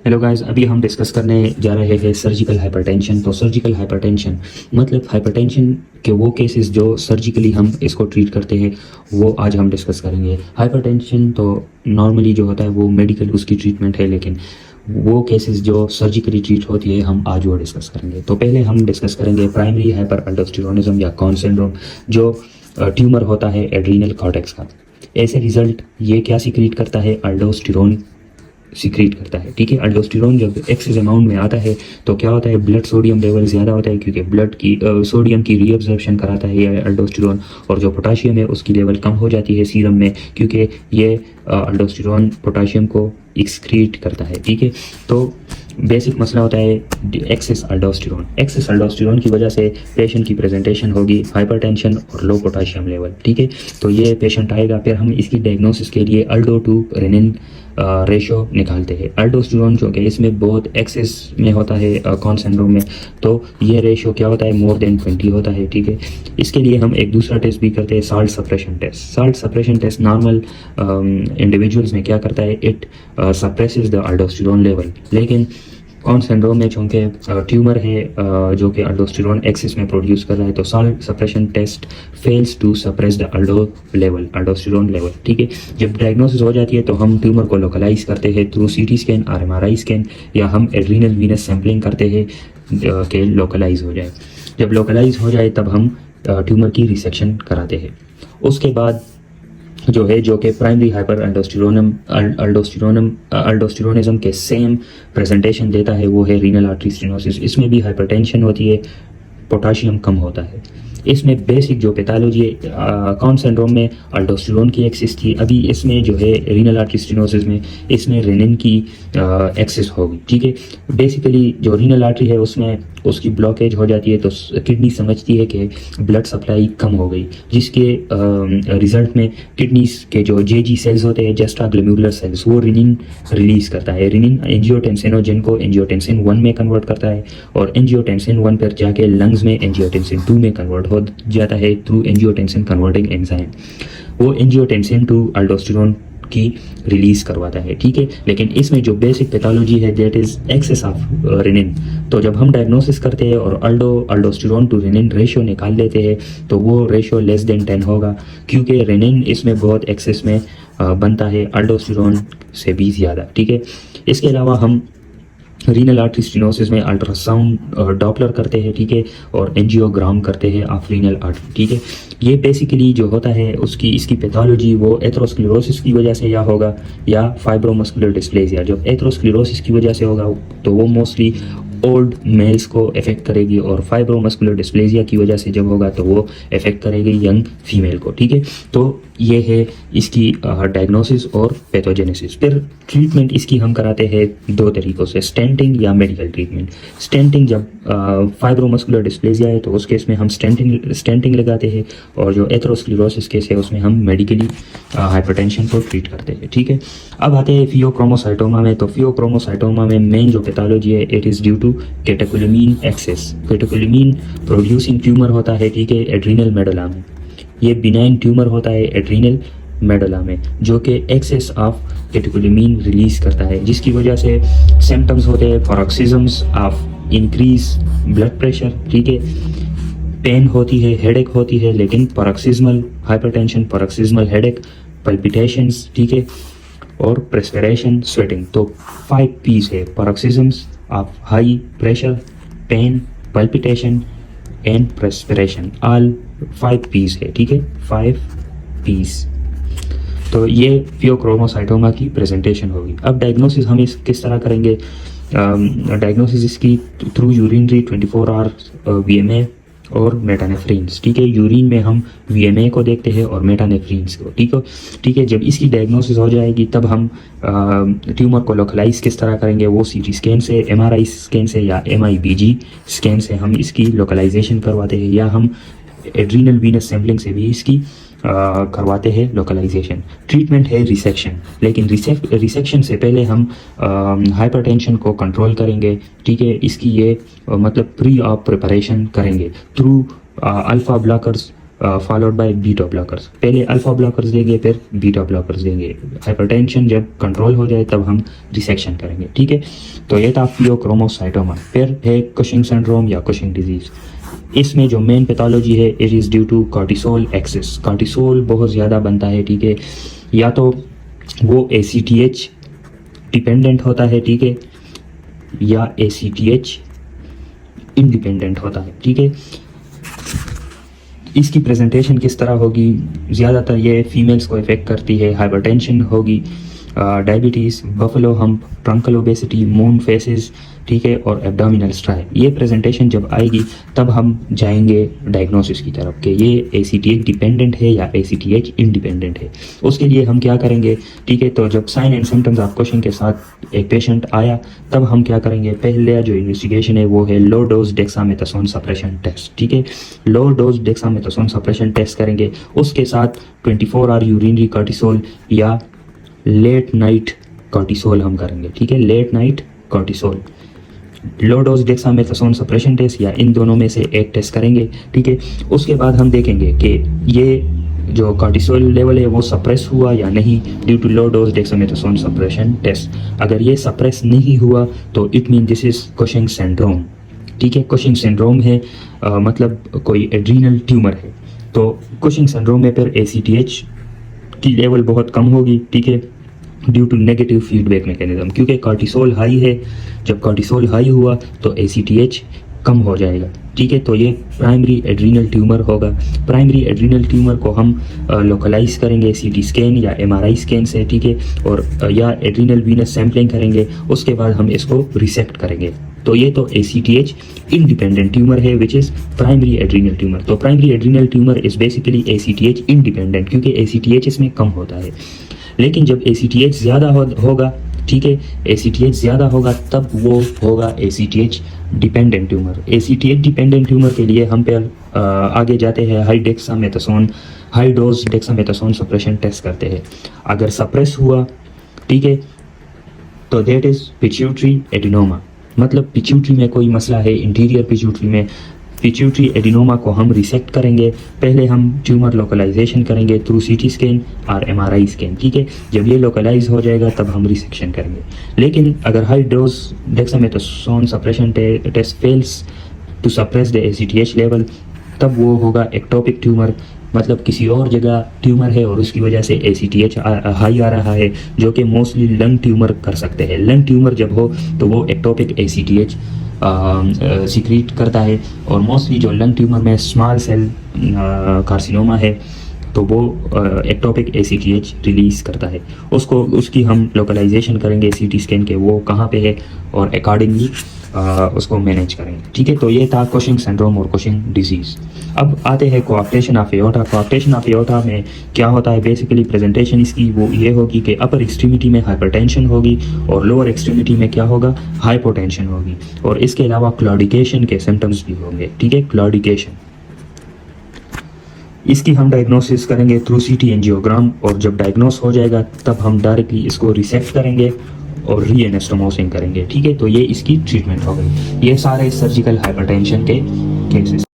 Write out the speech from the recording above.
Hello guys, अभी हम discuss करने जा रहे हैं सर्जिकल हाइपरटेंशन। तो सर्जिकल हाइपरटेंशन मतलब हाइपरटेंशन के वो केसेस जो सर्जिकली हम इसको ट्रीट करते हैं, वो आज हम डिस्कस करेंगे। हाइपरटेंशन तो नॉर्मली जो होता है वो मेडिकल उसकी ट्रीटमेंट है, लेकिन वो केसेस जो सर्जिकली ट्रीट होती है हम आज वो डिस्कस करेंगे। तो पहले हम डिस्कस करेंगे प्राइमरी हाइपर अल्डोस्टेरोनिज्म या कॉन सिंड्रोम, जो ट्यूमर होता है एड्रीनल कॉर्टेक्स का। ऐसे रिजल्ट ये क्या सीक्रेट करता है? अल्डोस्टेरोन सीक्रेट करता है। ठीक है, अल्डोस्टेरोन जब एक्सेस अमाउंट में आता है तो क्या होता है, ब्लड सोडियम लेवल ज़्यादा होता है, क्योंकि ब्लड की सोडियम की रीअब्जॉर्प्शन कराता है ये अल्डोस्टेरोन, और जो पोटाशियम है उसकी लेवल कम हो जाती है सीरम में, क्योंकि ये अल्डोस्टेरोन पोटाशियम को एक्सक्रीट करता है। ठीक है, तो बेसिक मसला होता है एक्सेस अल्डोस्टेरोन। एक्सेस अल्डोस्टेरोन की वजह से पेशेंट की प्रेजेंटेशन होगी हाइपरटेंशन और लो पोटाशियम लेवल। ठीक है, तो ये पेशेंट आएगा, फिर हम इसकी डायग्नोसिस के लिए अल्डो टू रेनिन रेशो निकालते हैं। अल्डोस्टेरोन जो कि इसमें बहुत एक्सेस में होता है कॉन सिंड्रोम में, तो ये रेशो क्या होता है, मोर देन 20 होता है। ठीक है, इसके लिए हम एक दूसरा टेस्ट भी करते हैं, salt suppression test. Salt suppression test normal individuals में क्या करता है, it suppresses the aldosterone level, लेकिन कॉन सिंड्रोम में चूँकि ट्यूमर है जो कि अल्डोस्टेरोन एक्सिस में प्रोड्यूस कर रहा है, तो salt suppression test fails to suppress the aldosterone level. ठीक है, जब डायग्नोसिस हो जाती है तो हम ट्यूमर को लोकलाइज करते हैं थ्रू सीटी स्कैन और एमआरआई स्कैन, या हम एड्रीनल वीनस सैम्पलिंग करते हैं कि लोकलाइज हो जाए। जब लोकलाइज हो जाए तब हम ट्यूमर की रिसेक्शन कराते हैं। उसके बाद जो है, जो कि प्राइमरी हाइपर अल्डोस्टेरोनिज्म के सेम प्रेजेंटेशन देता है, वो है रीनल आर्टरी स्टेनोसिस। इसमें भी हाइपरटेंशन होती है, पोटाशियम कम होता है। इसमें बेसिक जो पैथोलॉजी है, कॉन सिंड्रोम में अल्डोस्टेरोन की एक्सिस थी, अभी इसमें जो है रीनल आर्टरी स्टेनोसिस में इसमें रेनिन की एक्सिस होगी। ठीक है, बेसिकली जो रीनल आर्टरी है उसमें उसकी ब्लॉकेज हो जाती है, तो किडनी समझती है कि ब्लड सप्लाई कम हो गई, जिसके रिजल्ट में किडनी के जो जेजी सेल्स होते हैं, जस्ट्रा ग्लोमेरुलर सेल्स, वो रेनिन रिलीज करता है। रेनिन एंजियोटेंसिनोजन को एंजियोटेंसिन 1 में कन्वर्ट करता है, और एंजियोटेंसिन 1 पर जाके लंग्स में एंजियोटेंसिन 2 में कन्वर्ट हो जाता है थ्रू एंजियोटेंसिन कन्वर्टिंग एंजाइम। वो एंजियोटेंसिन 2 अल्डोस्टेरोन की रिलीज करवाता है। ठीक है, लेकिन इसमें जो बेसिक पैथोलॉजी है that is excess of renin. तो जब हम डायग्नोसिस करते हैं और अल्डोस्टेरोन टू रेनिन रेशियो निकाल लेते हैं, तो वो रेशियो लेस देन 10 होगा, क्योंकि रेनिन इसमें बहुत एक्सेस में बनता है, अल्डोस्टेरोन से भी ज़्यादा। ठीक है, इसके अलावा हम रीनल आर्टरी स्टेनोसिस में अल्ट्रासाउंड डॉपलर करते हैं। ठीक है, और एंजियोग्राम करते हैं ऑफ रीनल आर्टरी। ठीक है, ये बेसिकली जो होता है इसकी पैथोलॉजी वो एथरोस्क्लेरोसिस की वजह से या होगा, या फाइब्रोमस्कुलर डिस्प्लेसिया। जब एथरोस्क्लेरोसिस की वजह से होगा तो वो मोस्टली ओल्ड मेल्स को इफेक्ट करेगी, और फाइब्रोमस्कुलर डिस्प्लेसिया की वजह से जब होगा तो वो इफेक्ट करेगी यंग फीमेल को। ठीक है, तो ये है इसकी डायग्नोसिस और पैथोजेनेसिस। फिर ट्रीटमेंट इसकी हम कराते हैं 2 तरीक़ों से, स्टेंटिंग या मेडिकल ट्रीटमेंट। स्टेंटिंग जब फाइब्रोमस्कुलर डिस्प्लेसिया है तो उस केस में हम स्टेंटिंग लगाते हैं, और जो एथरोस्क्लेरोसिस केस है उसमें हम मेडिकली हाइपरटेंशन को ट्रीट करते हैं। ठीक है, अब आते हैं फियोक्रोमोसाइटोमा में। तो फियोक्रोमोसाइटोमा में मेन जो पैथोलॉजी है, it is due to catecholamine excess. Catecholamine producing tumour होता है, ठीक है, एड्रीनल मेडुला में। ये बिनाइन ट्यूमर होता है एड्रीनल मेडुला में, जो कि एक्सेस ऑफ कैटेकोलमीन रिलीज करता है, जिसकी वजह से सिम्टम्स होते हैं पैरोक्सिज्म्स ऑफ इंक्रीज ब्लड प्रेशर। ठीक है, पेन होती है, हेडेक होती है, लेकिन पैरोक्सिज्मल हाइपरटेंशन, पैरोक्सिज्मल हेडेक, पल्पिटेशंस, ठीक है, और प्रेस्पिरेशन, स्वेटिंग। तो 5 P's है, paroxysms of high pressure, pain, palpitation and perspiration, all 5 P's है। ठीक है, 5 P's। तो ये फियोक्रोमोसाइटोमा की प्रेजेंटेशन होगी। अब डायग्नोसिस हम इस किस तरह करेंगे? डायग्नोसिस इसकी थ्रू यूरिनरी 24 आवर VMA और मेटानेफ्रीन्स। ठीक है, यूरिन में हम VMA को देखते हैं और मेटानेफ्रीन्स को। ठीक है, जब इसकी डायग्नोसिस हो जाएगी तब हम ट्यूमर को लोकलाइज किस तरह करेंगे? वो CT स्कैन से, MRI स्कैन से, या MIBG स्कैन से हम इसकी लोकलाइजेशन करवाते हैं, या हम एड्रीनल वीनस सैम्पलिंग से भी इसकी करवाते हैं लोकलाइजेशन। ट्रीटमेंट है रिसेक्शन, लेकिन रिसेक्शन से पहले हम हाइपरटेंशन को कंट्रोल करेंगे। ठीक है, इसकी ये मतलब प्री ऑप प्रिपरेशन करेंगे through alpha blockers followed by beta blockers. पहले अल्फा ब्लॉकर्स देंगे फिर बीटा ब्लॉकर्स देंगे। हाइपरटेंशन जब कंट्रोल हो जाए तब हम रिसेक्शन करेंगे, ठीक है। तो ये था फियोक्रोमोसाइटोमा। फिर है कुशिंग सिंड्रोम या कुशिंग डिजीज़। इसमें जो मेन पैथोलॉजी है it is due to cortisol excess. Cortisol बहुत ज़्यादा बनता है, ठीक है, या तो वो ACTH डिपेंडेंट होता है, ठीक है, या ACTH इंडिपेंडेंट होता है, ठीक है। इसकी प्रेजेंटेशन किस तरह होगी, ज़्यादातर ये फीमेल्स को इफेक्ट करती है। हाइपरटेंशन होगी, diabetes, buffalo hump, truncal obesity, moon faces, ठीक है, और एब्डोमिनल स्ट्राई। ये प्रेजेंटेशन जब आएगी तब हम जाएंगे डायग्नोसिस की तरफ कि ये ACTH डिपेंडेंट है या ACTH इंडिपेंडेंट है। उसके लिए हम क्या करेंगे, ठीक है। तो जब sign and symptoms of Cushing के साथ एक पेशेंट आया तब हम क्या करेंगे, पहले जो इन्वेस्टिगेशन है वो है low dose dexamethasone suppression test, ठीक है। Low dose dexamethasone suppression test करेंगे, उसके साथ 24 आवर यूरिनरी कॉर्टिसोल या लेट नाइट कॉर्टिसोल हम करेंगे, ठीक है, late night cortisol. Low dose dexamethasone suppression test या इन दोनों में से एक टेस्ट करेंगे, ठीक है। उसके बाद हम देखेंगे कि ये जो कॉर्टिसोल लेवल है वो सप्रेस हुआ या नहीं due to low dose dexamethasone suppression test. अगर ये सप्रेस नहीं हुआ तो it mean this is Cushing syndrome, ठीक है। कुशिंग सिंड्रोम है मतलब कोई एड्रीनल ट्यूमर है। तो कुशिंग सिंड्रोम में फिर ACTH की लेवल बहुत कम होगी, ठीक है, due to negative feedback mechanism, क्योंकि कॉर्टिसोल हाई है। जब कॉर्टिसोल हाई हुआ तो ACTH कम हो जाएगा, ठीक है। तो ये प्राइमरी एड्रीनल ट्यूमर होगा। प्राइमरी एड्रीनल ट्यूमर को हम लोकलाइज करेंगे CT स्कैन या MRI स्कैन से, ठीक है, और या एड्रीनल वीनस सैम्पलिंग करेंगे। उसके बाद हम इसको रिसेक्ट करेंगे। तो ये तो ACTH इंडिपेंडेंट ट्यूमर है which is primary adrenal tumour. तो primary adrenal tumour is basically ACTH independent, क्योंकि ACTH इसमें कम होता है। लेकिन जब ACTH ज़्यादा होगा, ठीक है, ACTH ज़्यादा होगा तब वो होगा ACTH dependent tumour. ACTH dependent tumour के लिए हम फिर आगे जाते हैं high dose dexamethasone suppression test करते हैं। अगर सप्रेस हुआ, ठीक है, तो दैट इज़ पिट्यूटरी एडिनोमा। मतलब पिट्यूटरी में कोई मसला है, इंटीरियर पिट्यूटरी में। पिट्यूटरी एडिनोमा को हम रिसेक्ट करेंगे। पहले हम ट्यूमर लोकलाइजेशन करेंगे थ्रू CT स्कैन और MRI स्कैन, ठीक है। जब ये लोकलाइज हो जाएगा तब हम रिसेक्शन करेंगे। लेकिन अगर high dose dexamethasone suppression test fails to suppress the ACTH level, तब वो होगा एक्टोपिक ट्यूमर। मतलब किसी और जगह ट्यूमर है और उसकी वजह से ACTH हाई आ रहा है, जो कि मोस्टली लंग ट्यूमर कर सकते हैं। लंग ट्यूमर जब हो तो वो एक्टोपिक ACTH सिक्रीट करता है, और मोस्टली जो लंग ट्यूमर में स्मॉल सेल कार्सिनोमा है तो वो एक्टोपिक ACTH रिलीज़ करता है। उसकी हम लोकलाइजेशन करेंगे CT स्कैन के वो कहाँ पे है, और अकॉर्डिंगली उसको मैनेज करेंगे, ठीक है। तो ये था कुशिंग सिंड्रोम और कुशिंग डिजीज़। अब आते हैं कोआप्टेशन ऑफ एओर्टा। कोआप्टेशन ऑफ एओर्टा में क्या होता है, बेसिकली प्रेजेंटेशन इसकी वो ये होगी कि अपर एक्सट्रीमिटी में हाइपरटेंशन होगी और लोअर एक्सट्रीमिटी में क्या होगा, हाइपोटेंशन होगी। और इसके अलावा क्लॉडिकेशन के सिम्टम्स भी होंगे, ठीक है, क्लॉडिकेशन। इसकी हम डायग्नोसिस करेंगे थ्रू CT एंजियोग्राम, और जब डायग्नोस हो जाएगा तब हम डायरेक्टली इसको रिसेक्ट करेंगे और रीएनेस्टोमोसिस करेंगे, ठीक है। तो ये इसकी ट्रीटमेंट हो गई। ये सारे सर्जिकल हाइपरटेंशन के केसेस।